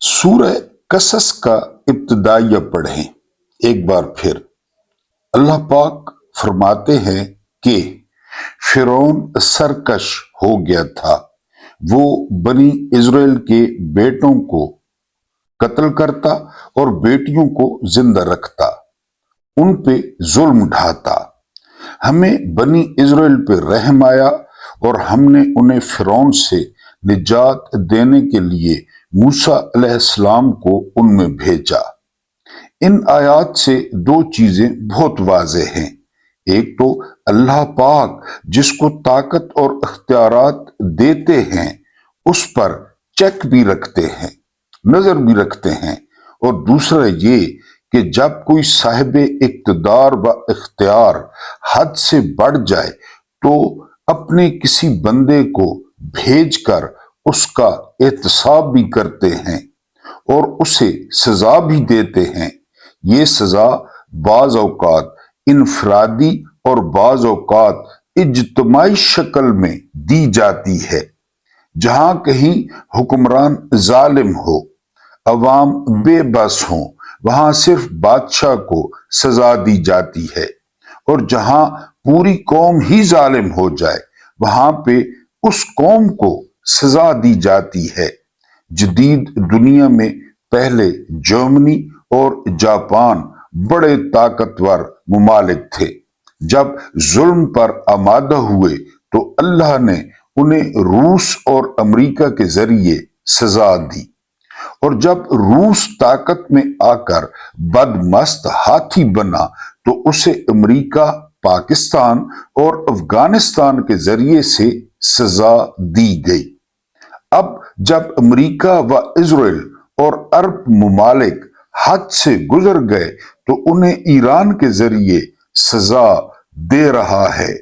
सूरह कसस का इब्तिदाइया पढ़ें। एक बार फिर अल्लाह पाक फरमाते हैं कि फिरौन सरकश हो गया था। वो बनी इज़राइल के बेटों को कत्ल करता और बेटियों को जिंदा रखता, उन पे जुल्म ढाता। हमें बनी इज़राइल पे रहम आया और हमने उन्हें फिरौन से निजात देने के लिए मूसा अलैहिस्सलाम को उनमें भेजा। इन आयात से दो चीजें बहुत वाज़ेह हैं। एक तो अल्लाह पाक जिसको ताकत और इख्तियारात देते हैं उस पर चेक भी रखते हैं, नजर भी रखते हैं। और दूसरा ये कि जब कोई साहिब इक्तदार व इख्तियार हद से बढ़ जाए तो अपने किसी बंदे को भेजकर उसका एहतसाब भी करते हैं और उसे सजा भी देते हैं। ये सजा बाज औकात इनफरादी और बाज औकात इज्तमाई शक्ल में दी जाती है। जहां कहीं हुक्मरान जालिम हो, अवाम बेबस हो, वहां सिर्फ बादशाह को सजा दी जाती है। और जहां पूरी कौम ही जालिम हो जाए वहां पे उस कौम को सजा दी जाती है। जदीद दुनिया में पहले जर्मनी और जापान बड़े ताकतवर मुमालिक थे। जब जुल्म पर आमादा हुए तो अल्लाह ने उन्हें रूस और अमेरिका के जरिए सजा दी। और जब रूस ताकत में आकर बदमस्त हाथी बना तो उसे अमेरिका, पाकिस्तान और अफगानिस्तान के जरिए से सजा दी गई। अब जब अमेरिका व इज़राइल और अरब मुमालिक हद से गुजर गए तो उन्हें ईरान के जरिए सजा दे रहा है।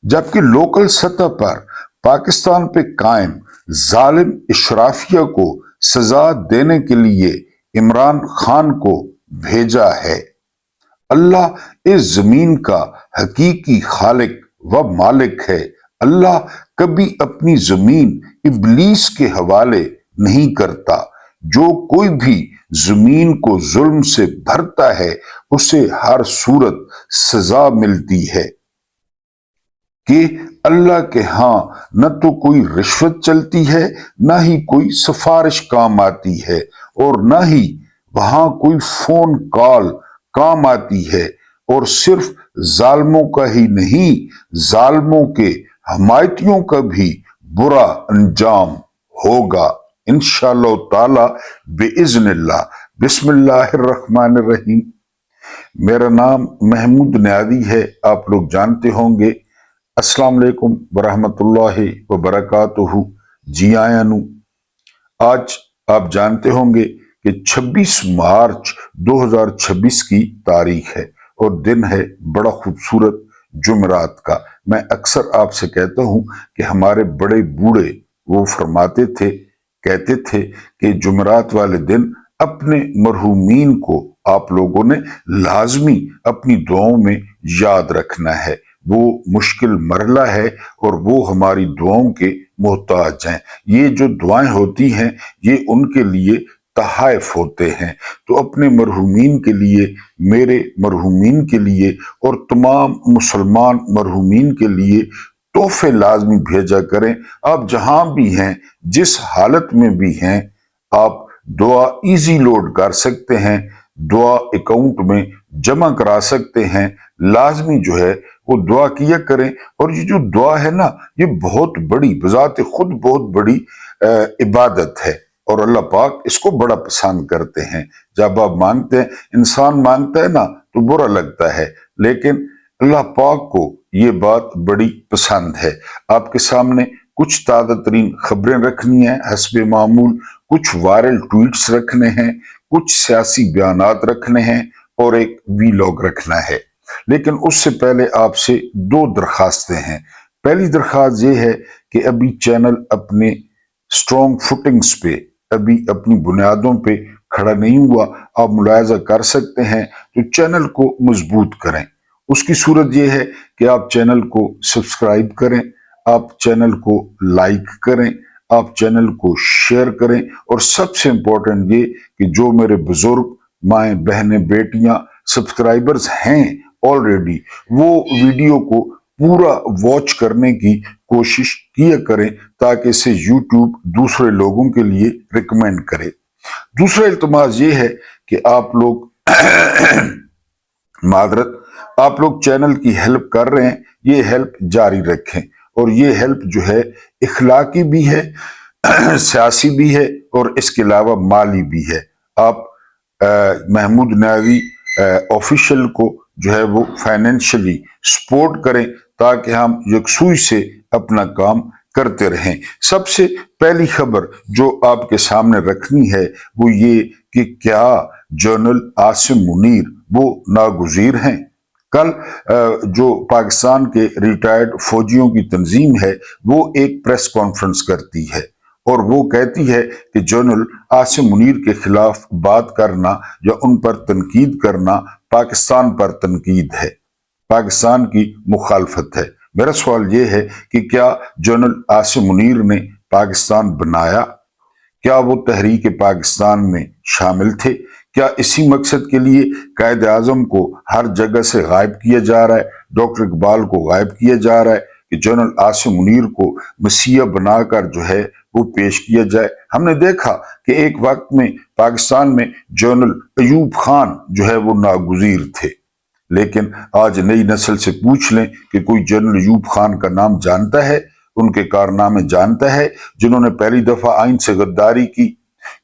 जबकि लोकल सतह पर पाकिस्तान पे कायम जालिम इशराफिया को सजा देने के लिए इमरान खान को भेजा है। अल्लाह इस जमीन का हकीकी खालिक व मालिक है। अल्लाह कभी अपनी जमीन इब्लीस के हवाले नहीं करता। जो कोई भी जमीन को जुल्म से भरता है उसे हर सूरत सजा मिलती है कि अल्लाह के हां न तो कोई रिश्वत चलती है, न ही कोई सिफारिश काम आती है और न ही वहां कोई फोन कॉल काम आती है। और सिर्फ जालमों का ही नहीं, जालमों के हमायतियों का भी बुरा अंजाम होगा इंशाअल्लाह ताला बिइज़्निल्लाह। बिस्मिल्लाहिर्रहमानिर्रहीम। मेरा नाम महमूद नियाज़ी है, आप लोग जानते होंगे। अस्सलाम वालेकुम वरहमतुल्लाहि वबरकातुहू। जी आया नू। आज आप जानते होंगे कि 26 मार्च 2026 की तारीख है और दिन है बड़ा खूबसूरत जुमेरात का। मैं अक्सर आपसे कहता हूं कि हमारे बड़े बूढ़े वो फरमाते थे, कहते थे कि जुमेरात वाले दिन अपने मरहूमीन को आप लोगों ने लाजमी अपनी दुआओं में याद रखना है। वो मुश्किल मरला है और वो हमारी दुआओं के मोहताज हैं। ये जो दुआएं होती हैं ये उनके लिए तहाइफ होते हैं। तो अपने मरहूमीन के लिए, मेरे मरहूमीन के लिए और तमाम मुसलमान मरहूमीन के लिए तोहफे लाजमी भेजा करें। आप जहां भी हैं, जिस हालत में भी हैं, आप दुआ इजी लोड कर सकते हैं, दुआ अकाउंट में जमा करा सकते हैं। लाजमी जो है वो दुआ किया करें। और ये जो दुआ है ना, ये बहुत बड़ी, बजाते खुद बहुत बड़ी इबादत है और अल्लाह पाक इसको बड़ा पसंद करते हैं। जब आप मांगते हैं, इंसान मांगता है ना तो बुरा लगता है, लेकिन अल्लाह पाक को ये बात बड़ी पसंद है। आपके सामने कुछ ताज़ा तरीन खबरें रखनी है हस्बे मामूल, कुछ वायरल ट्वीट्स रखने हैं, कुछ सियासी बयानात रखने हैं और एक वीलॉग रखना है। लेकिन उससे पहले आपसे दो दरखास्तें हैं। पहली दरखास्त ये है कि अभी चैनल अपने स्ट्रॉन्ग फुटिंग्स पे, अभी अपनी बुनियादों पे खड़ा नहीं हुआ। आप मुलायजा कर सकते हैं तो चैनल को मजबूत करें। उसकी सूरत यह है कि आप चैनल को सब्सक्राइब करें, आप चैनल को लाइक करें, आप चैनल को शेयर करें, और सबसे इंपॉर्टेंट ये कि जो मेरे बुजुर्ग माएँ बहनें बेटियां सब्सक्राइबर्स हैं ऑलरेडी, वो वीडियो को पूरा वॉच करने की कोशिश किया करें ताकि इसे यूट्यूब दूसरे लोगों के लिए रिकमेंड करे। दूसरा इल्तमास ये है कि आप लोग मादरत, आप लोग चैनल की हेल्प कर रहे हैं, ये हेल्प जारी रखें, और ये हेल्प जो है इखलाकी भी है, सियासी भी है, और इसके अलावा माली भी है। आप महमूद नावी ऑफिशियल को जो है वो फाइनेंशियली सपोर्ट करें ताकि हम यकसुई से अपना काम करते रहें। सबसे पहली खबर जो आपके सामने रखनी है वो ये कि क्या जनरल आसिम मुनीर वो नागुज़ीर हैं। कल जो पाकिस्तान के रिटायर्ड फौजियों की तंजीम है वो एक प्रेस कॉन्फ्रेंस करती है और वो कहती है कि जनरल आसिम मुनीर के खिलाफ बात करना या उन पर तनकीद करना पाकिस्तान पर तनकीद है, पाकिस्तान की मुखालफत है। मेरा सवाल ये है कि क्या जनरल आसिम मुनीर ने पाकिस्तान बनाया? क्या वो तहरीक पाकिस्तान में शामिल थे? क्या इसी मकसद के लिए कायद आजम को हर जगह से गायब किया जा रहा है, डॉक्टर इकबाल को गायब किया जा रहा है कि जनरल आसिम मुनीर को मसीहा बनाकर जो है वो पेश किया जाए? हमने देखा कि एक वक्त में पाकिस्तान में जनरल अयूब खान जो है वो नागुज़ीर थे, लेकिन आज नई नस्ल से पूछ लें कि कोई जनरल अयूब खान का नाम जानता है, उनके कारनामे जानता है, जिन्होंने पहली दफा आइन से गद्दारी की।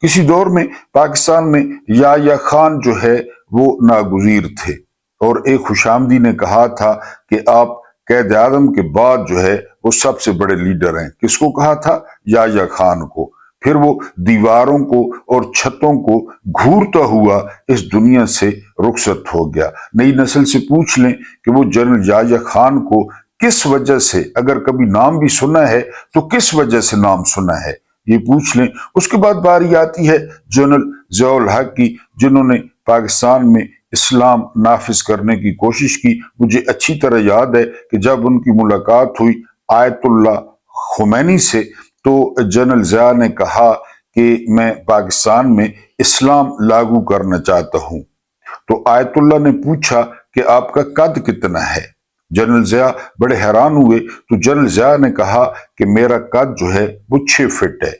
किसी दौर में पाकिस्तान में या खान जो है वो नागुज़ीर थे, और एक खुशामदी ने कहा था कि आप कैद आज़म के बाद जो है वो सबसे बड़े लीडर हैं। किसको कहा था? या खान को। फिर वो दीवारों को और छतों को घूरता हुआ इस दुनिया से रुखसत हो गया। नई नस्ल से पूछ लें कि वो जनरल या खान को किस वजह से, अगर कभी नाम भी सुना है तो किस वजह से नाम सुना है, ये पूछ लें। उसके बाद बारी आती है जनरल ज़ियाउल हक की, जिन्होंने पाकिस्तान में इस्लाम नाफिज करने की कोशिश की। मुझे अच्छी तरह याद है कि जब उनकी मुलाकात हुई आयतुल्ला खुमैनी से, तो जनरल ज़िया ने कहा कि मैं पाकिस्तान में इस्लाम लागू करना चाहता हूं। तो आयतुल्ला ने पूछा कि आपका कद कितना है? जनरल ज़िया बड़े हैरान हुए, तो जनरल ज़िया ने कहा कि मेरा कद जो है वो 6 फीट है।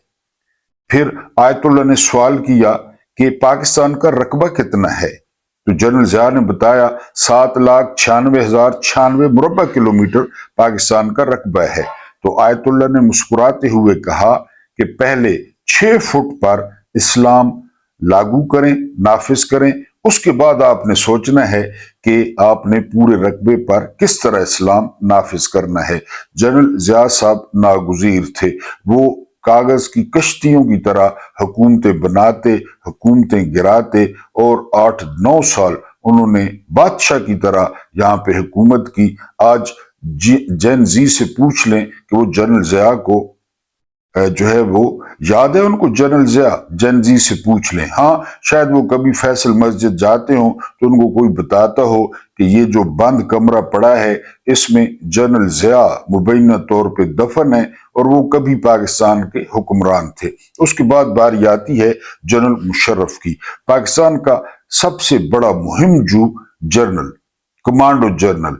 फिर आयतुल्ला ने सवाल किया कि पाकिस्तान का रकबा कितना है? तो जनरल ज़िया ने बताया 7,96,096 मुरब्बा किलोमीटर पाकिस्तान का रकबा है। तो आयतुल्ला ने मुस्कुराते हुए कहा कि पहले 6 फुट पर इस्लाम लागू करें, नाफिज करें, उसके बाद आपने सोचना है कि आपने पूरे रकबे पर किस तरह इस्लाम नाफिज करना है। जनरल ज़िया साहब नागुज़ीर थे, वो कागज की कश्तियों की तरह हुकूमतें बनाते, हुकूमतें गिराते, और 8-9 साल उन्होंने बादशाह की तरह यहाँ पे हुकूमत की। आज जेन जी से पूछ लें कि वो जनरल ज़िया को जो है वो याद है उनको? जनरल ज़िया जेन जी से पूछ लें। हाँ, शायद वो कभी फैसल मस्जिद जाते हो तो उनको कोई बताता हो कि ये जो बंद कमरा पड़ा है इसमें जनरल ज़िया मुबैना तौर पे दफन है, और वो कभी पाकिस्तान के हुक्मरान थे। उसके बाद बारी आती है जनरल मुशर्रफ की, पाकिस्तान का सबसे बड़ा मुहिम जू जनरल, कमांडो जनरल।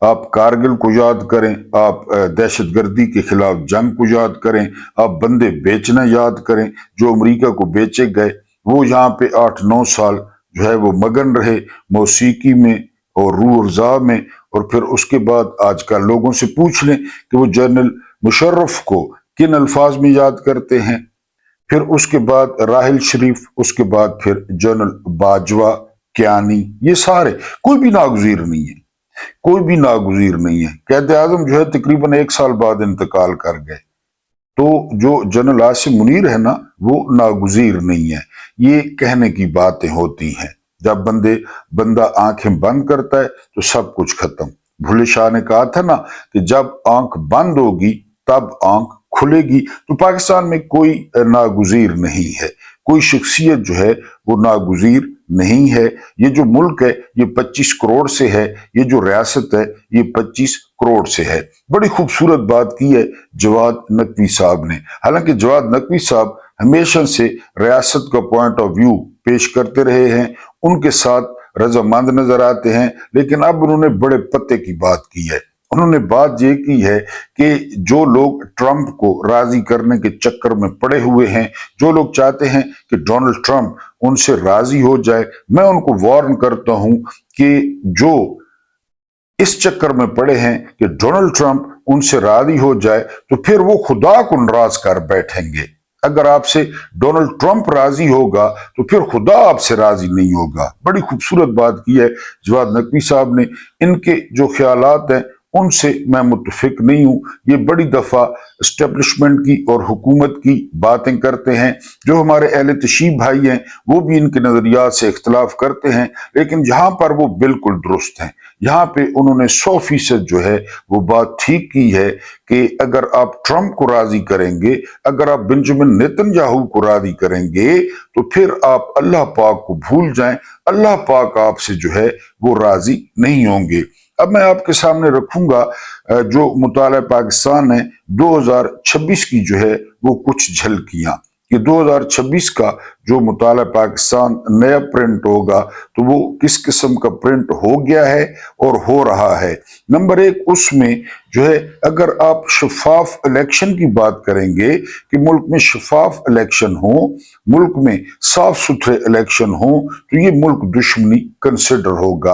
आप कारगिल को याद करें, आप दहशतगर्दी के खिलाफ जंग को याद करें, आप बंदे बेचना याद करें, जो अमेरिका को बेचे गए, वो यहाँ पे 8-9 साल जो है वो मगन रहे मौसीकी में और रूह अफ़ज़ा में। और फिर उसके बाद आजकल लोगों से पूछ लें कि वो जनरल मुशर्रफ को किन अल्फाज में याद करते हैं। फिर उसके बाद राहिल शरीफ, उसके बाद फिर जनरल बाजवा, कियानी, ये सारे, कोई भी नागुज़ीर नहीं है, कोई भी नागुज़ीर नहीं है। कैद आज़म जो है तकरीबन 1 साल बाद इंतकाल कर गए। तो जो जनरल आसिम मुनीर है ना, वो नागुज़ीर नहीं है। ये कहने की बातें होती हैं। जब बंदा आंखें बंद करता है तो सब कुछ खत्म। भुले शाह ने कहा था ना कि जब आंख बंद होगी तब आंख खुलेगी। तो पाकिस्तान में कोई नागुज़ीर नहीं है, कोई शख्सियत जो है वो नागुज़ीर नहीं है। ये जो मुल्क है ये 25 करोड़ से है, ये जो रियासत है ये 25 करोड़ से है। बड़ी खूबसूरत बात की है जवाद नकवी साहब ने। हालांकि जवाद नकवी साहब हमेशा से रियासत का पॉइंट ऑफ व्यू पेश करते रहे हैं, उनके साथ रजामंद नजर आते हैं, लेकिन अब उन्होंने बड़े पते की बात की है। उन्होंने बात ये की है कि जो लोग ट्रंप को राजी करने के चक्कर में पड़े हुए हैं, जो लोग चाहते हैं कि डोनाल्ड ट्रंप उनसे राजी हो जाए, मैं उनको वार्न करता हूं कि जो इस चक्कर में पड़े हैं कि डोनाल्ड ट्रंप उनसे राजी हो जाए तो फिर वो खुदा को नाराज कर बैठेंगे। अगर आपसे डोनाल्ड ट्रंप राजी होगा तो फिर खुदा आपसे राजी नहीं होगा। बड़ी खूबसूरत बात की है जवाद नकवी साहब ने। इनके जो ख्यालात हैं उनसे मैं मुत्तफिक नहीं हूं। ये बड़ी दफा एस्टेब्लिशमेंट की और हुकूमत की बातें करते हैं। जो हमारे अहले तशीब भाई हैं वो भी इनके नजरियात से इख्तलाफ करते हैं, लेकिन जहां पर वो बिल्कुल दुरुस्त हैं, यहाँ पे उन्होंने 100% जो है वो बात ठीक की है कि अगर आप ट्रंप को राजी करेंगे, अगर आप बेंजामिन नेतन्याहू को राजी करेंगे तो फिर आप अल्लाह पाक को भूल जाएं। अल्लाह पाक आपसे जो है वो राजी नहीं होंगे। अब मैं आपके सामने रखूंगा जो मुताला पाकिस्तान है 2026 की जो है वो कुछ झलकियां। कि 2026 का जो मुताला पाकिस्तान नया प्रिंट होगा तो वो किस किस्म का प्रिंट हो गया है और हो रहा है। नंबर एक, उसमें जो है अगर आप शफाफ इलेक्शन की बात करेंगे कि मुल्क में शफाफ इलेक्शन हो, मुल्क में साफ सुथरे इलेक्शन हो, तो ये मुल्क दुश्मनी कंसिडर होगा,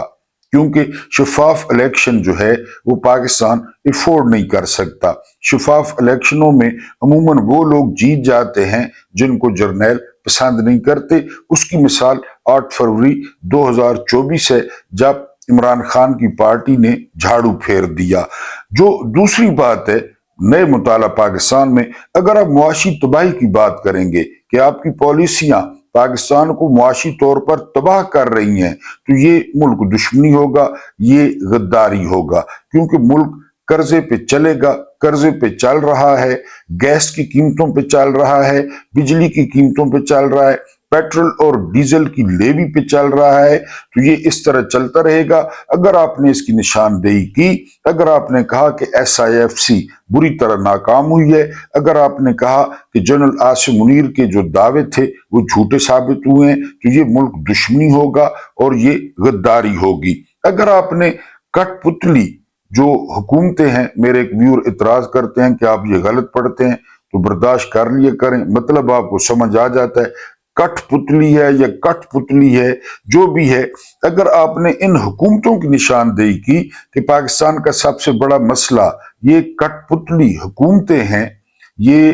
क्योंकि शफाफ इलेक्शन जो है वो पाकिस्तान अफोर्ड नहीं कर सकता। शफाफ इलेक्शनों में अमूमन वो लोग जीत जाते हैं जिनको जर्नैल पसंद नहीं करते। उसकी मिसाल 8 फरवरी 2024 है, जब इमरान खान की पार्टी ने झाड़ू फेर दिया। जो दूसरी बात है नए मुताला पाकिस्तान में, अगर आप मुआशी तबाही की बात करेंगे कि आपकी पॉलिसियां पाकिस्तान को मुआशी तौर पर तबाह कर रही हैं, तो ये मुल्क दुश्मनी होगा, ये गद्दारी होगा, क्योंकि मुल्क कर्जे पे चलेगा, कर्जे पे चल रहा है, गैस की कीमतों पे चल रहा है, बिजली की कीमतों पे चल रहा है, पेट्रोल और डीजल की लेवी पे चल रहा है। तो ये इस तरह चलता रहेगा। अगर आपने इसकी निशानदेही की, अगर आपने कहा कि SIFC बुरी तरह नाकाम हुई है, अगर आपने कहा कि जनरल आसिम मुनीर के जो दावे थे वो झूठे साबित हुए हैं, तो ये मुल्क दुश्मनी होगा और ये गद्दारी होगी। अगर आपने कठपुतली जो हुकूमतें हैं, मेरे एक व्यूअर इतराज करते हैं कि आप ये गलत पढ़ते हैं तो बर्दाश्त कर लिए करें, मतलब आपको समझ आ जाता है कठपुतली है या कठपुतली है, जो भी है। अगर आपने इन हुकूमतों की निशानदेही की कि पाकिस्तान का सबसे बड़ा मसला ये कठपुतली हुकूमतें हैं, ये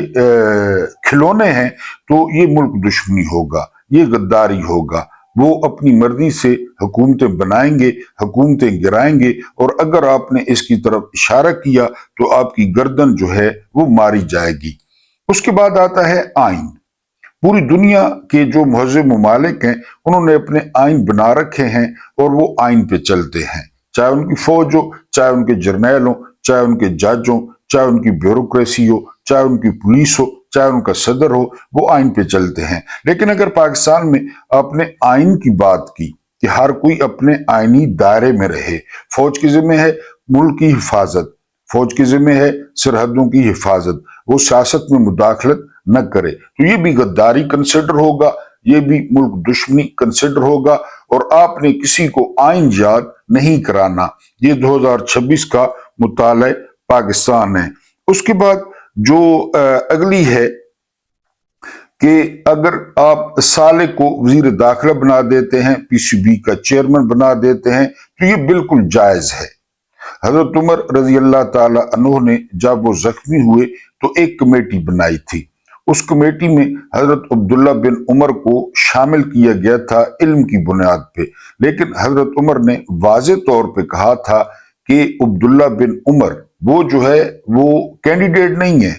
खिलौने हैं, तो ये मुल्क दुश्मनी होगा, ये गद्दारी होगा। वो अपनी मर्जी से हुकूमतें बनाएंगे, हुकूमतें गिराएंगे, और अगर आपने इसकी तरफ इशारा किया तो आपकी गर्दन जो है वो मारी जाएगी। उसके बाद आता है आइन। पूरी दुनिया के जो महज़िब ममालिक हैं उन्होंने अपने आइन बना रखे हैं और वो आइन पे चलते हैं, चाहे उनकी फौज हो, चाहे उनके जर्नैल हो, चाहे उनके जज हो, चाहे उनकी ब्यूरोक्रेसी हो, चाहे उनकी पुलिस हो, चाहे उनका सदर हो, वो आइन पे चलते हैं। लेकिन अगर पाकिस्तान में आपने आइन की बात की कि हर कोई अपने आइनी दायरे में रहे, फौज की जिम्मे है मुल्क की हिफाजत, फौज की जिम्मे है सरहदों की हिफाजत, वो सियासत में मुदाखलत न करे, तो ये भी गद्दारी कंसिडर होगा, ये भी मुल्क दुश्मनी कंसिडर होगा, और आपने किसी को आइन याद नहीं कराना। ये 2026 का मुताला पाकिस्तान है। उसके बाद जो अगली है कि अगर आप साले को वजीर दाखिला बना देते हैं, PCB का चेयरमैन बना देते हैं, तो ये बिल्कुल जायज है। हजरत उमर रजी अल्लाह ताला अन्हु ने जब वो जख्मी हुए तो एक कमेटी बनाई थी। उस कमेटी में हजरत अब्दुल्ला बिन उमर को शामिल किया गया था इल्म की बुनियाद पे, लेकिन हजरत उमर ने वाज़े तौर पे कहा था कि अब्दुल्ला बिन उमर वो जो है वो कैंडिडेट नहीं है,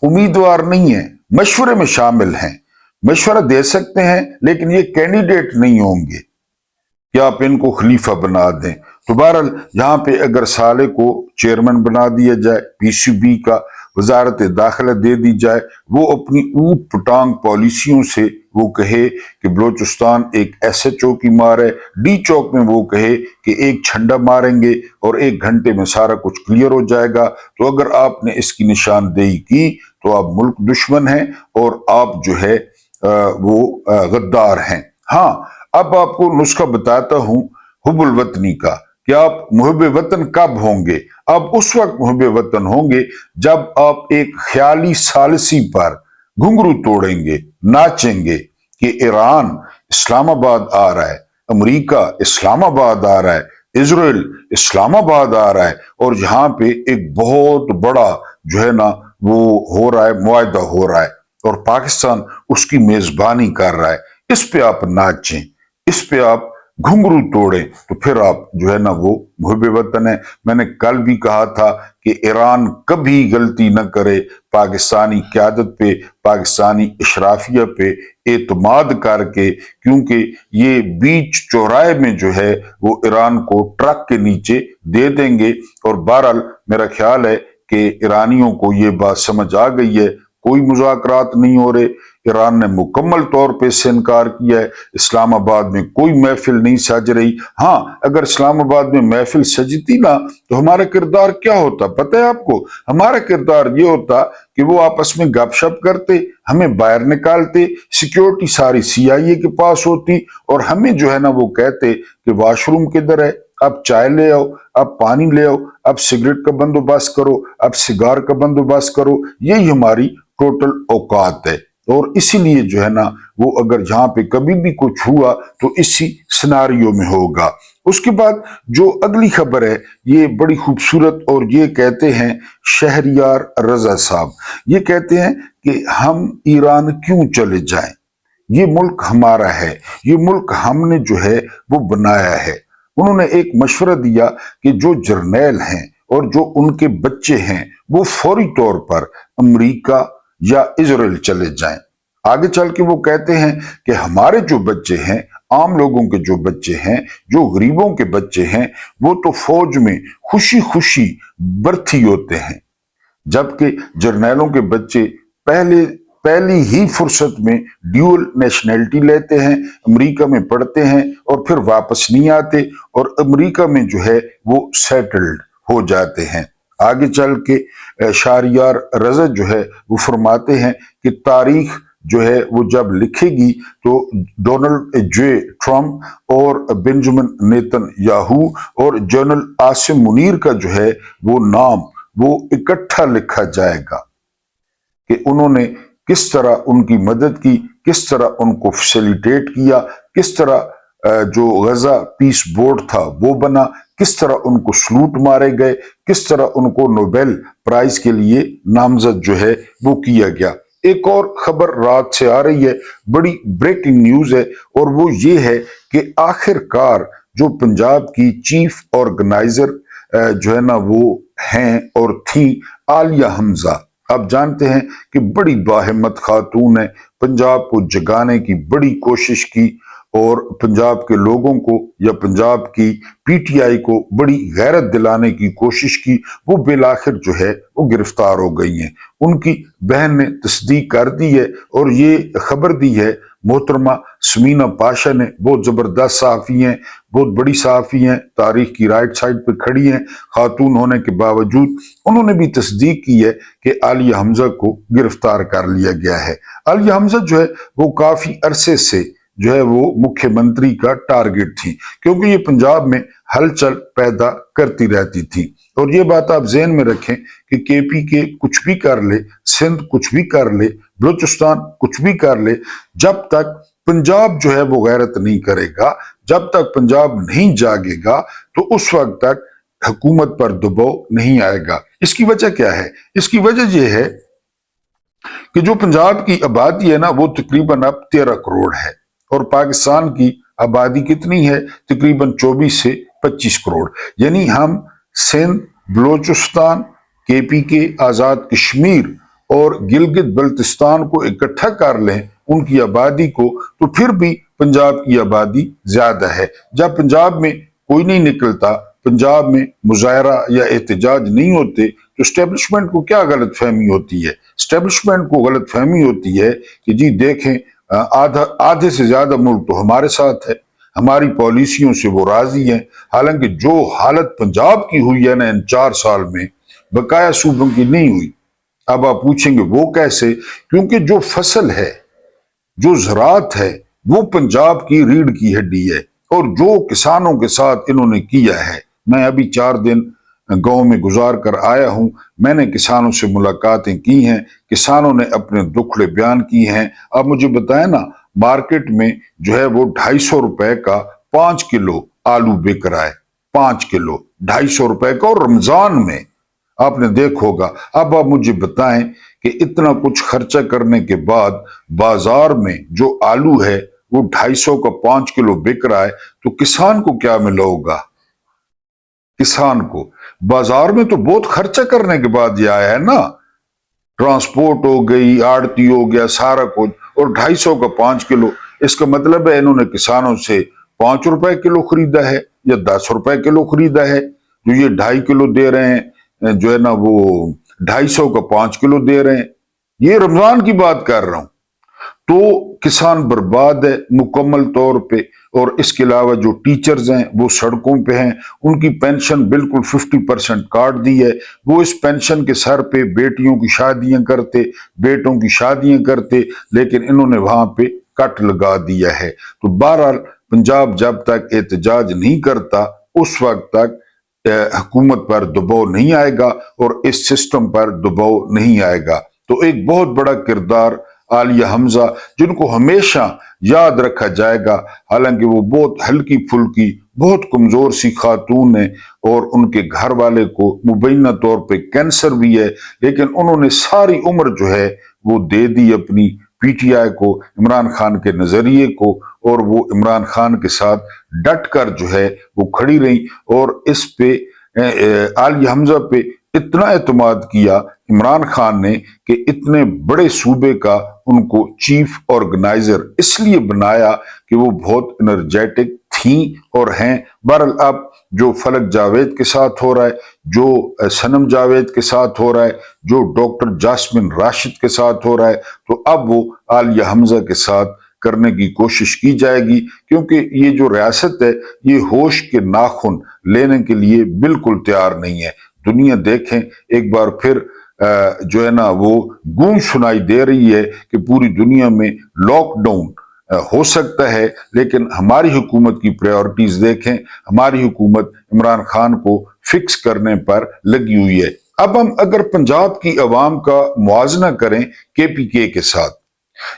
उम्मीदवार नहीं है, मशवरे में शामिल हैं, मशवरा दे सकते हैं लेकिन ये कैंडिडेट नहीं होंगे कि आप इनको खलीफा बना दें। तो बहरहाल यहाँ पे अगर साले को चेयरमैन बना दिया जाए PCB का, वजारत दाखिला दे दी जाए, वो अपनी ऊट पटांग पॉलिसियों से वो कहे कि बलोचिस्तान एक SHO की मार है, डी चौक में वो कहे कि एक झंडा मारेंगे और 1 घंटे में सारा कुछ क्लियर हो जाएगा। तो अगर आपने इसकी निशानदेही की तो आप मुल्क दुश्मन हैं और आप जो है वो गद्दार हैं। हाँ, अब आपको नुस्खा बताता हूं हुब्बुल वतनी का कि आप मुहिब्बे वतन कब होंगे। आप उस वक्त मुहिब्बे वतन होंगे जब आप एक ख्याली सालसी पर घुंघरू तोड़ेंगे, नाचेंगे कि ईरान इस्लामाबाद आ रहा है, अमेरिका इस्लामाबाद आ रहा है, इजराइल इस्लामाबाद आ रहा है और यहाँ पे एक बहुत बड़ा जो है ना वो हो रहा है, मुआहदा हो रहा है और पाकिस्तान उसकी मेजबानी कर रहा है। इस पे आप नाचें, इस पे आप घुंघरू तोड़े, तो फिर आप जो है ना वो मुहिब्बे वतन है। मैंने कल भी कहा था कि ईरान कभी गलती न करे पाकिस्तानी क़यादत पे, पाकिस्तानी इशराफिया पे एतमाद करके, क्योंकि ये बीच चौराहे में जो है वो ईरान को ट्रक के नीचे दे देंगे। और बहरहाल मेरा ख्याल है कि ईरानियों को ये बात समझ आ गई है, कोई मुज़ाकरात नहीं हो रहे। ईरान ने मुकम्मल तौर पे इससे इनकार किया है। इस्लामाबाद में कोई महफिल नहीं सज रही। हाँ, अगर इस्लामाबाद में महफिल सजती ना तो हमारा किरदार क्या होता पता है आपको? हमारा किरदार ये होता कि वो आपस में गपशप करते, हमें बाहर निकालते, सिक्योरिटी सारी CIA के पास होती और हमें जो है ना वो कहते कि वॉशरूम किधर है, आप चाय ले आओ, आप पानी ले आओ, आप सिगरेट का बंदोबस्त करो, आप सिगार का बंदोबस्त करो। यही हमारी टोटल औकात है। और इसीलिए जो है ना वो अगर यहाँ पे कभी भी कुछ हुआ तो इसी सिनारियो में होगा। उसके बाद जो अगली खबर है ये बड़ी खूबसूरत, और ये कहते हैं शहरियार रजा साहब, ये कहते हैं कि हम ईरान क्यों चले जाएं, ये मुल्क हमारा है, ये मुल्क हमने जो है वो बनाया है। उन्होंने एक मशवरा दिया कि जो जर्नैल हैं और जो उनके बच्चे हैं वो फौरी तौर पर अमेरिका या इजराइल चले जाएं। आगे चल के वो कहते हैं कि हमारे जो बच्चे हैं, आम लोगों के जो बच्चे हैं, जो गरीबों के बच्चे हैं, वो तो फौज में खुशी खुशी भर्ती होते हैं, जबकि जर्नैलों के बच्चे पहली ही फुर्सत में ड्यूअल नेशनैलिटी लेते हैं, अमेरिका में पढ़ते हैं और फिर वापस नहीं आते और अमेरिका में जो है वो सेटल्ड हो जाते हैं। आगे चल के शाहरियार रज़ा जो है वो फरमाते हैं कि तारीख जो है वो जब लिखेगी तो डोनाल्ड J. ट्रम्प और बेंजामिन नेतन्याहू और जनरल आसिम मुनीर का जो है वो नाम वो इकट्ठा लिखा जाएगा कि उन्होंने किस तरह उनकी मदद की, किस तरह उनको फैसिलिटेट किया, किस तरह जो गजा पीस बोर्ड था वो बना, किस तरह उनको सलूट मारे गए, किस तरह उनको नोबेल प्राइज के लिए नामजद जो है वो किया गया। एक और खबर रात से आ रही है, बड़ी ब्रेकिंग न्यूज है, और वो ये है कि आखिरकार जो पंजाब की चीफ ऑर्गेनाइजर जो है ना वो हैं और थी आलिया हमजा। आप जानते हैं कि बड़ी बाहिम्मत खातून है, पंजाब को जगाने की बड़ी कोशिश की और पंजाब के लोगों को या पंजाब की PTI को बड़ी गैरत दिलाने की कोशिश की। वो बेलाखिर जो है वो गिरफ्तार हो गई हैं। उनकी बहन ने तस्दीक कर दी है और ये खबर दी है मोहतरमा समीना पाशा ने। बहुत जबरदस्त सहाफ़ी हैं, बहुत बड़ी सहाफ़ी हैं, तारीख की राइट साइड पे खड़ी हैं खातून होने के बावजूद। उन्होंने भी तस्दीक की है कि आलिया हमजा को गिरफ्तार कर लिया गया है। आलिया हमजा जो है वो काफी अरसे से जो है वो मुख्यमंत्री का टारगेट थी, क्योंकि ये पंजाब में हलचल पैदा करती रहती थी। और ये बात आप ज़हन में रखें कि KPK कुछ भी कर ले, सिंध कुछ भी कर ले, बलूचिस्तान कुछ भी कर ले, जब तक पंजाब जो है वो गैरत नहीं करेगा, जब तक पंजाब नहीं जागेगा, तो उस वक्त तक हुकूमत पर दबाव नहीं आएगा। इसकी वजह क्या है? इसकी वजह यह है कि जो पंजाब की आबादी है ना वो तकरीबन अब 13 करोड़ है और पाकिस्तान की आबादी कितनी है? तकरीबन 24 से 25 करोड़। यानी हम सिंध, बलूचिस्तान, KPK, आजाद कश्मीर और गिलगित बल्तिस्तान को इकट्ठा कर लें उनकी आबादी को, तो फिर भी पंजाब की आबादी ज्यादा है। जब पंजाब में कोई नहीं निकलता, पंजाब में मुजाहरा या एहतजाज नहीं होते, तो स्टैब्लिशमेंट को क्या गलत फहमी होती है? स्टैब्लिशमेंट को गलत फहमी होती है कि जी देखें, आधे से ज्यादा मुल्क तो हमारे साथ है, हमारी पॉलिसियों से वो राजी हैं। हालांकि जो हालत पंजाब की हुई है ना इन 4 साल में, बकाया सूबों की नहीं हुई। अब आप पूछेंगे वो कैसे? क्योंकि जो फसल है, जो ज़राअत है, वो पंजाब की रीढ़ की हड्डी है। और जो किसानों के साथ इन्होंने किया है, मैं अभी 4 दिन गांव में गुजार कर आया हूं, मैंने किसानों से मुलाकातें की हैं, किसानों ने अपने दुखड़े बयान किए हैं। अब मुझे बताएं ना, मार्केट में जो है वो 250 रुपए का 5 किलो आलू बिक रहा है, 5 किलो 250 रुपए का, और रमजान में आपने देखा होगा। अब आप मुझे बताएं कि इतना कुछ खर्चा करने के बाद बाजार में जो आलू है वो 250 का 5 किलो बिक रहा है, तो किसान को क्या मिला होगा? किसान को बाजार में तो बहुत खर्चा करने के बाद ये आया है ना, ट्रांसपोर्ट हो गई, आड़ती हो गया, सारा कुछ, और 250 का 5 किलो। इसका मतलब है इन्होंने किसानों से 5 रुपए किलो खरीदा है या 10 रुपए किलो खरीदा है। जो ये 2.5 किलो दे रहे हैं, जो है ना वो 250 का 5 किलो दे रहे हैं। ये रमजान की बात कर रहा हूं। तो किसान बर्बाद है मुकम्मल तौर पे। और इसके अलावा जो टीचर्स हैं वो सड़कों पे हैं, उनकी पेंशन बिल्कुल 50% काट दी है। वो इस पेंशन के सर पे बेटियों की शादियां करते, बेटों की शादियां करते, लेकिन इन्होंने वहां पे कट लगा दिया है। तो बहरहाल पंजाब जब तक एहतजाज नहीं करता उस वक्त तक हुकूमत पर दबाव नहीं आएगा और इस सिस्टम पर दबाव नहीं आएगा। तो एक बहुत बड़ा किरदार आलिया हमजा, जिनको हमेशा याद रखा जाएगा। हालांकि वो बहुत हल्की फुल्की, बहुत कमजोर सी खातून है और उनके घर वाले को मुबैना तौर पे कैंसर भी है, लेकिन उन्होंने सारी उम्र जो है वो दे दी अपनी पीटीआई को, इमरान खान के नजरिए को, और वो इमरान खान के साथ डट कर जो है वो खड़ी रही। और इस पे आलिया हमजा पे इतना एतमाद किया इमरान खान ने कि इतने बड़े सूबे का उनको चीफ ऑर्गेनाइजर इसलिए बनाया कि वो बहुत एनर्जेटिक थी और हैं। बहरहाल अब जो फलक जावेद के साथ हो रहा है, जो सनम जावेद के साथ हो रहा है, जो डॉक्टर जास्मिन राशिद के साथ हो रहा है, तो अब वो आलिया हमजा के साथ करने की कोशिश की जाएगी। क्योंकि ये जो रियासत है ये होश के नाखून लेने के लिए बिल्कुल तैयार नहीं है। दुनिया देखें एक बार फिर जो है ना वो गूंज सुनाई दे रही है कि पूरी दुनिया में लॉकडाउन हो सकता है, लेकिन हमारी हुकूमत की प्रायोरिटीज देखें, हमारी हुकूमत इमरान खान को फिक्स करने पर लगी हुई है। अब हम अगर पंजाब की अवाम का मुआवजा करें केपीके के साथ,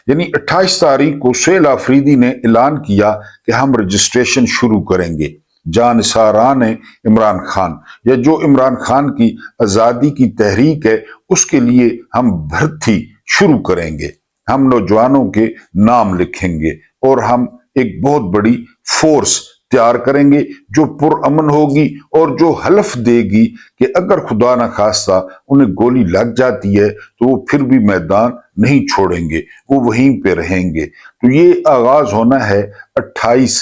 यानी 28 तारीख को सुहेल आफरीदी ने ऐलान किया कि हम रजिस्ट्रेशन शुरू करेंगे जानिसारान इमरान खान, या जो इमरान खान की आजादी की तहरीक है उसके लिए हम भर्ती शुरू करेंगे। हम नौजवानों के नाम लिखेंगे और हम एक बहुत बड़ी फोर्स तैयार करेंगे जो पुरअमन होगी और जो हलफ देगी कि अगर खुदा न खास्ता उन्हें गोली लग जाती है तो वो फिर भी मैदान नहीं छोड़ेंगे, वो वहीं पे रहेंगे। तो ये आगाज होना है 28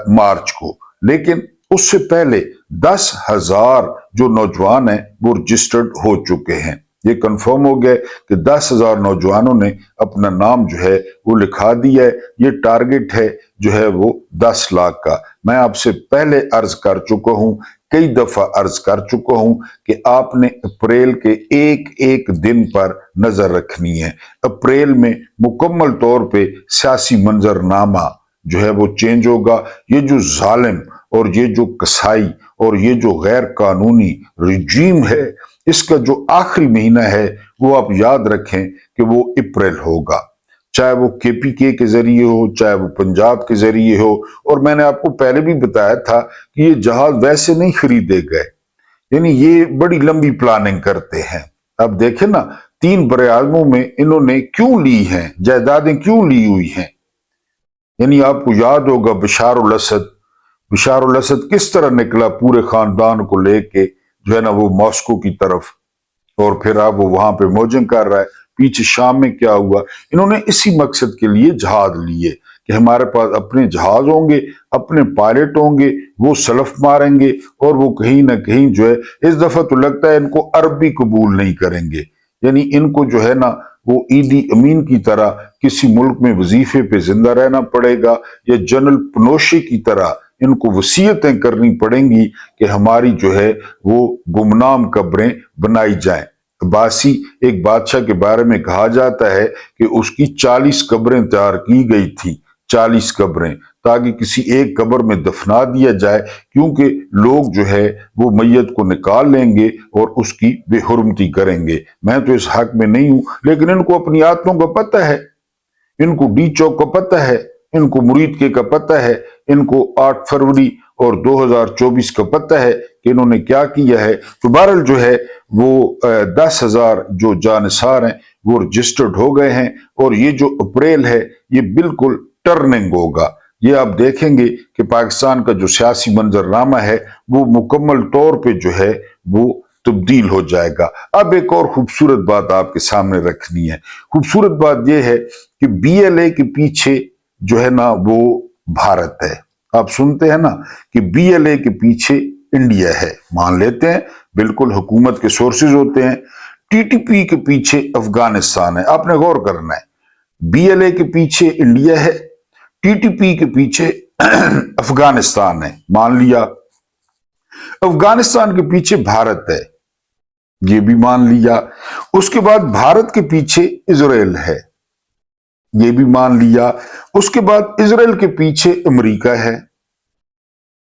मार्च को, लेकिन उससे पहले 10,000 जो नौजवान हैं वो रजिस्टर्ड हो चुके हैं। ये कंफर्म हो गया कि 10,000 नौजवानों ने अपना नाम जो है वो लिखा दिया है। ये टारगेट है जो है वो 10 लाख का। मैं आपसे पहले अर्ज कर चुका हूं, कई दफा अर्ज कर चुका हूं कि आपने अप्रैल के एक एक दिन पर नजर रखनी है। अप्रैल में मुकम्मल तौर पे सियासी मंजरनामा जो है वो चेंज होगा। ये जो जालिम और ये जो कसाई और ये जो गैर कानूनी रिजीम है, इसका जो आखिरी महीना है वो आप याद रखें कि वो अप्रैल होगा, चाहे वो केपीके के जरिए हो, चाहे वो पंजाब के जरिए हो। और मैंने आपको पहले भी बताया था कि ये जहाज वैसे नहीं खरीदे गए, यानी ये बड़ी लंबी प्लानिंग करते हैं। अब देखें ना, 3 बरे-ए-आज़मों में इन्होंने क्यों ली हैं, जायदादें क्यों ली हुई हैं। यानी आपको याद होगा बशार उल असद किस तरह निकला पूरे खानदान को लेके जो है ना वो मॉस्को की तरफ, और फिर अब वो वहां पे मौजिंग कर रहा है। पीछे शाम में क्या हुआ। इन्होंने इसी मकसद के लिए जहाज लिए कि हमारे पास अपने जहाज होंगे, अपने पायलट होंगे, वो सलफ मारेंगे और वो कहीं ना कहीं जो है, इस दफा तो लगता है इनको अरब भी कबूल नहीं करेंगे। यानी इनको जो है ना वो ईदी अमीन की तरह किसी मुल्क में वजीफे पे जिंदा रहना पड़ेगा, या जनरल पनोशी की तरह इनको वसीयतें करनी पड़ेंगी कि हमारी जो है वो गुमनाम कब्रें बनाई जाएं। अब्बासी एक बादशाह के बारे में कहा जाता है कि उसकी 40 कब्रें तैयार की गई थी, 40 कब्रें, ताकि किसी एक कब्र में दफना दिया जाए, क्योंकि लोग जो है वो मैयत को निकाल लेंगे और उसकी बेहुरमती करेंगे। मैं तो इस हक में नहीं हूं, लेकिन इनको अपनी आदतों का पता है, इनको डी चौक का पता है, इनको मुरीद के का पता है, इनको 8 फरवरी और 2024 का पता है कि इन्होंने क्या किया है। तो बहरहाल जो है वो 10,000 जो जानिसार हैं वो रजिस्टर्ड हो गए हैं, और ये जो अप्रैल है ये बिल्कुल टर्निंग होगा। ये आप देखेंगे कि पाकिस्तान का जो सियासी मंजरनामा है वो मुकम्मल तौर पे जो है वो तब्दील हो जाएगा। अब एक और खूबसूरत बात आपके सामने रखनी है। खूबसूरत बात यह है कि बीएलए के पीछे जो है ना वो भारत है। आप सुनते हैं ना कि बीएलए के पीछे इंडिया है, मान लेते हैं, बिल्कुल हुकूमत के सोर्सेज होते हैं। टीटीपी के पीछे अफगानिस्तान है। आपने गौर करना है, बीएलए के पीछे इंडिया है, टीटीपी के पीछे अफगानिस्तान है, मान लिया। अफगानिस्तान के पीछे भारत है, ये भी मान लिया। उसके बाद भारत के पीछे इजराइल है, ये भी मान लिया। उसके बाद इजराइल के पीछे अमेरिका है,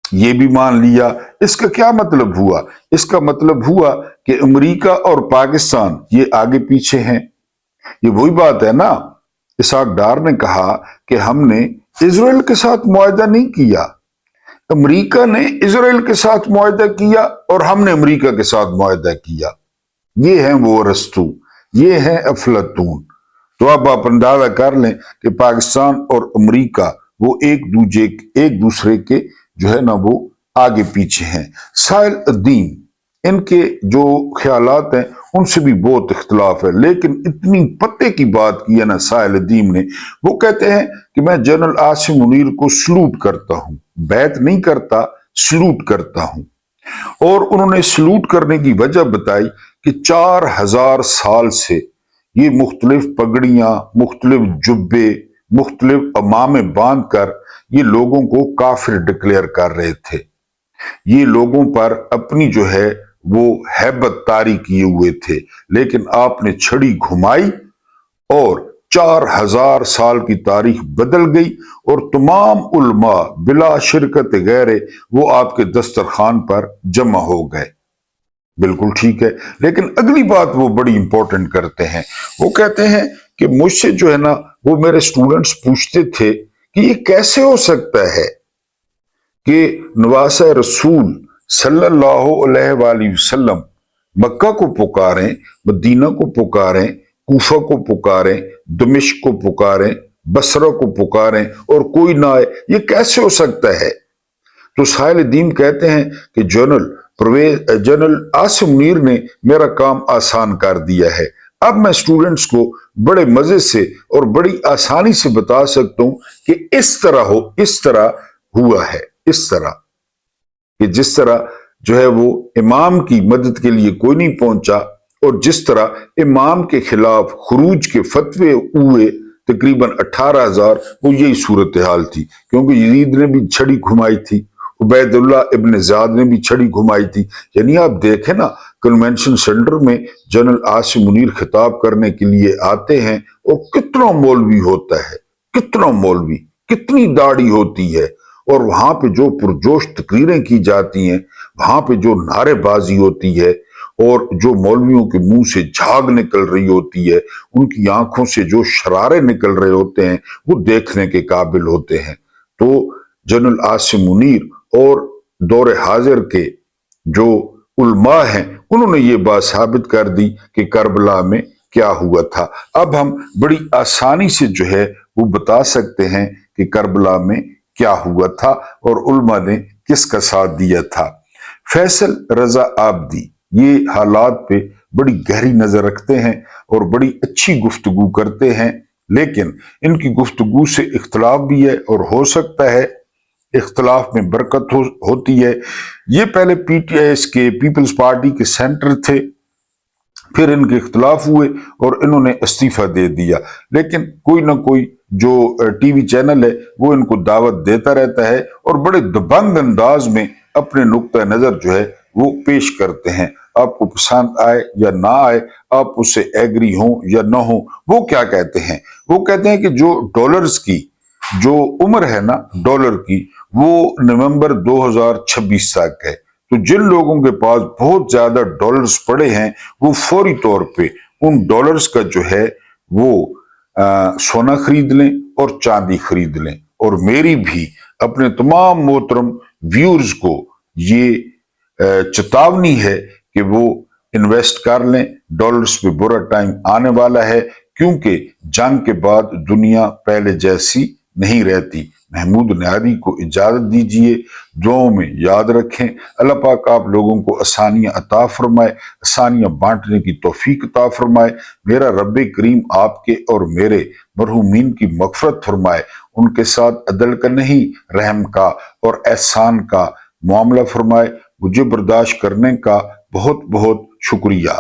ये भी मान लिया। इसका क्या मतलब हुआ? इसका मतलब हुआ कि अमेरिका और पाकिस्तान ये आगे पीछे हैं। ये वही बात है ना, इसहाक डार ने कहा कि हमने इजराइल के साथ मुआहदा नहीं किया, अमेरिका ने इजराइल के साथ मुआहदा किया और हमने अमेरिका के साथ मुआहदा किया। ये है वो अरस्तू, ये है अफलातून। तो अब आप अंदाजा कर लें कि पाकिस्तान और अमेरिका वो एक दूसरे के जो है ना वो आगे पीछे हैं। साहिल अदीम इनके जो ख्यालात हैं उनसे भी बहुत इख्तलाफ है, लेकिन इतनी पते की बात की है ना साहिल अदीम ने। वो कहते हैं कि मैं जनरल आसिम मुनीर को सलूट करता हूं, बैत नहीं करता, सलूट करता हूं। और उन्होंने सलूट करने की वजह बताई कि 4000 साल से ये मुख्तलिफ पगड़ियां, मुख्तलिफ जुब्बे, मुख्तलिफ अमामे बांध कर ये लोगों को काफिर डिक्लेयर कर रहे थे। ये लोगों पर अपनी जो है वो हैबत तारी किए हुए थे, लेकिन आपने छड़ी घुमाई और 4000 साल की तारीख बदल गई और तमाम उलमा बिला शिरकत गैरे वो आपके दस्तरखान पर जमा हो गए। बिल्कुल ठीक है, लेकिन अगली बात वो बड़ी इंपॉर्टेंट करते हैं। वो कहते हैं कि मुझसे जो है ना वो मेरे स्टूडेंट्स पूछते थे कि ये कैसे हो सकता है कि नवासा रसूल सल्लल्लाहु अलैहि वसल्लम मक्का को पुकारें, मदीना को पुकारें, कूफा को पुकारें, दमिश्क को पुकारें, बसरा को पुकारें और कोई ना आए, ये कैसे हो सकता है? तो साहिल अदीम कहते हैं कि जनरल आसिम मुनीर ने मेरा काम आसान कर दिया है। अब मैं स्टूडेंट्स को बड़े मजे से और बड़ी आसानी से बता सकता हूं कि इस तरह हुआ है, इस तरह कि जिस तरह जो है वो इमाम की मदद के लिए कोई नहीं पहुंचा, और जिस तरह इमाम के खिलाफ खुरूज के फतवे हुए तकरीबन 18,000, वो यही सूरत हाल थी, क्योंकि यजीद ने भी छड़ी घुमाई थी, उबैदुल्ला इब्न ज़ियाद ने भी छड़ी घुमाई थी। यानी आप देखें ना, कन्वेंशन सेंटर में जनरल आसिम मुनीर खिताब करने के लिए आते हैं और कितना मौलवी होता है, कितना मौलवी, कितनी दाढ़ी होती है, और वहां पे जो पुरजोश तकरीरें की जाती हैं, वहां पे जो नारेबाजी होती है और जो मौलवियों के मुंह से झाग निकल रही होती है, उनकी आंखों से जो शरारे निकल रहे होते हैं, वो देखने के काबिल होते हैं। तो जनरल आसिम मुनीर और दौरे हाजिर के जो उलमा हैं उन्होंने ये बात साबित कर दी कि करबला में क्या हुआ था। अब हम बड़ी आसानी से जो है वो बता सकते हैं कि करबला में क्या हुआ था और उलमा ने किसका साथ दिया था। फैसल रजा आबदी ये हालात पे बड़ी गहरी नजर रखते हैं और बड़ी अच्छी गुफ्तगू करते हैं, लेकिन इनकी गुफ्तगू से इख्तलाफ भी है और हो सकता है इख्तलाफ में बरकत होती है। ये पहले पीटीएस के पीपल्स पार्टी के सेंटर थे, फिर इनके इख्तलाफ हुए और इन्होंने इस्तीफा दे दिया, लेकिन कोई ना कोई जो टीवी चैनल है वो इनको दावत देता रहता है और बड़े दबंग अंदाज में अपने नुक्ता नजर जो है वो पेश करते हैं। आपको पसंद आए या ना आए, आप उससे एग्री हो या ना हो, वो क्या कहते हैं? वो कहते हैं कि जो डॉलर्स की जो उम्र है ना डॉलर की, वो नवंबर 2026 तक है। तो जिन लोगों के पास बहुत ज्यादा डॉलर्स पड़े हैं वो फौरी तौर पे उन डॉलर्स का जो है वो सोना खरीद लें और चांदी खरीद लें। और मेरी भी अपने तमाम मोहतरम व्यूअर्स को ये चेतावनी है कि वो इन्वेस्ट कर लें। डॉलर्स पे बुरा टाइम आने वाला है, क्योंकि जंग के बाद दुनिया पहले जैसी नहीं रहती। महमूद नियाज़ी को इजाजत दीजिए, दुआओं में याद रखें। अल्लाह पाक आप लोगों को आसानियां अता फरमाए, आसानियां बांटने की तौफीक अता फरमाए। मेरा रब्बे करीम आपके और मेरे मरहूमीन की मगफरत फरमाए, उनके साथ अदल का नहीं रहम का और एहसान का मामला फरमाए। मुझे बर्दाश्त करने का बहुत बहुत शुक्रिया।